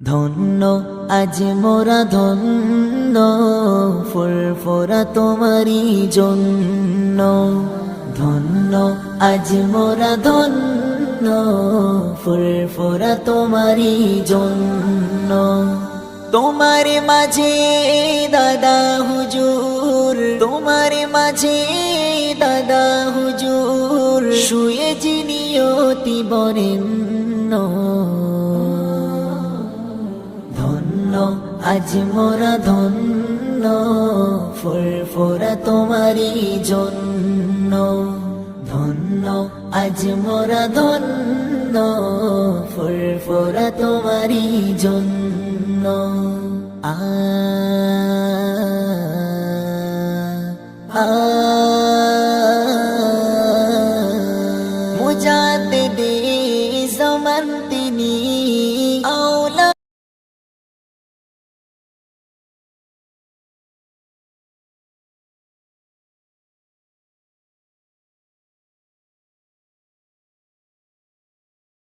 ধন্য আজ মোরা ধন্য, ফুরফুরা তোমারি জন্য। ধন্য আজ মোরা ধন্য, ফুরফুরা তোমারি জন্য। তোমার মাঝে দাদা হুজুর, তোমার মাঝে দাদা হুজুর, শুয়ে যিনি অতি বরেণ্য। ধন্য আজ মোরা ধন্য, ফুরফুরা তোমারি জন্য। ধন্য আজ মোরা ধন্য, ফুরফুরা তোমারি জন্য।